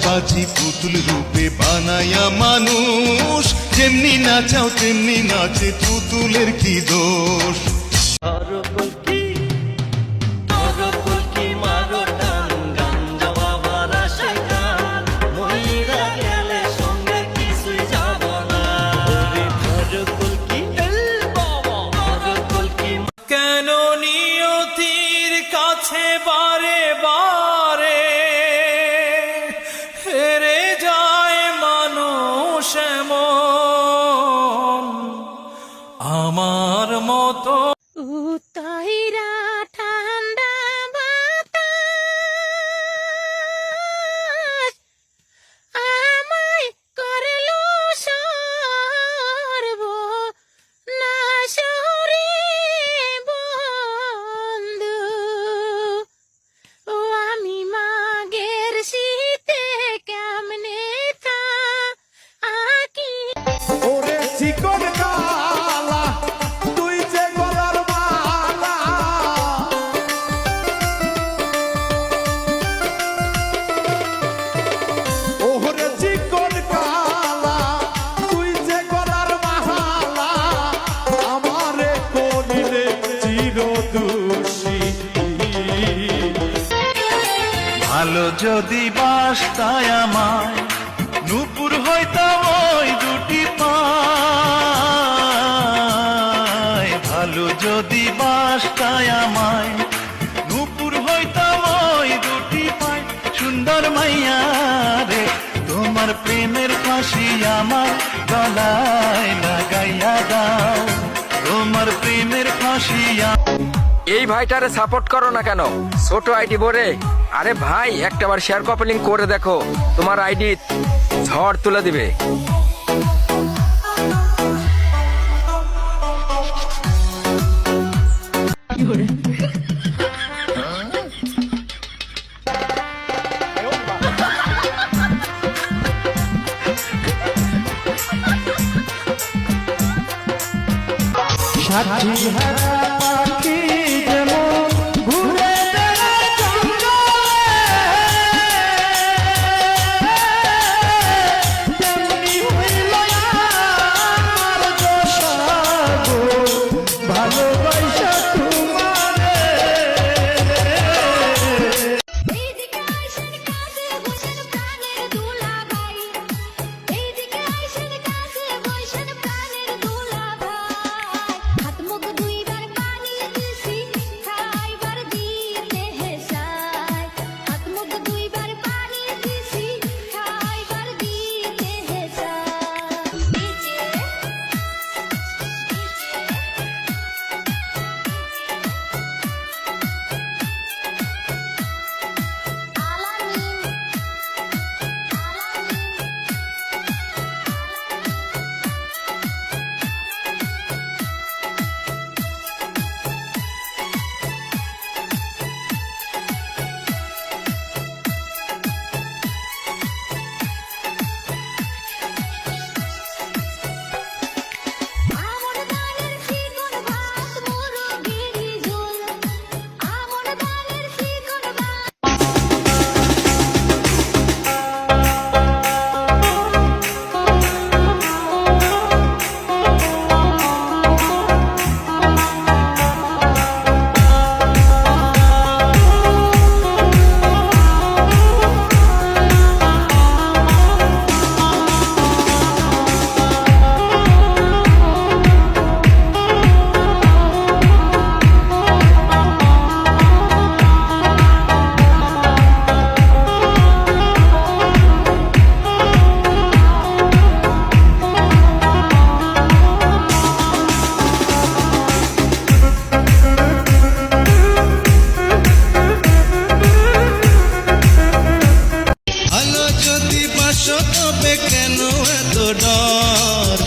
বাজি পুতুল রূপে বানায়া মানুষ, যেমনি নাচাও তেমনি নাচে, পুতুলের কি দোষ। কেন নিয়তির কাছে বারে বারে হেরে যায় মানুষ এমন আমার মতো। উত্তরা ঠান্ডা বাতাস আমায় করলো সর্বনাশ রে বন্ধু। ও আমি মাগের শীতে কেমনে থাকি। ওরে চিকন কালা তুই যে গলার মালা, ওরে চিকন কালা তুই যে গলার মালা, আমারে করিলে চিরদোষী। ভালো যদি বাসতায় আমায়, নূপুর হইতাম ওই দুটি পায়। ভালো যদি বাসতায় আমায়, নূপুর হইতাম ওই দুটি পায়। সুন্দর মাইয়া রে, তোমার প্রেমের ফাঁসি আমার গলায় লাগাইয়া দাও, তোমার প্রেমের ফাঁসি। এই ভাইটারে সাপোর্ট করো না কেন? ছোট আইডি বলে, আরে ভাই একটাবার শেয়ার কপলিং করে দেখো, তোমার আইডি ঝড় তুলে দিবে। সাথী হারা পাখি যেমন ঘুরে বেড়ায় জঙ্গলে, তেমনি হইল আমার দশা গো, ভালোবাসা তোমারে। এইদিকে আইসেন কাছে বসেন প্রাণের দুলাভাই, এইদিকে আইসেন কাছে বসেন প্রাণের দুলাভাই। হাত মুখ দুইবার পানি দিছি খাইবার দিতে হেসায়, হাত মুখ দুইবার পানি দিছি খাইবার দিতে হেসায়। আমন দানের শিকড় ভাত মুরগির ঝোল, আমন দানের শিকড় ভাত। ভালো যদি বাসো তবে কেন এত ডর?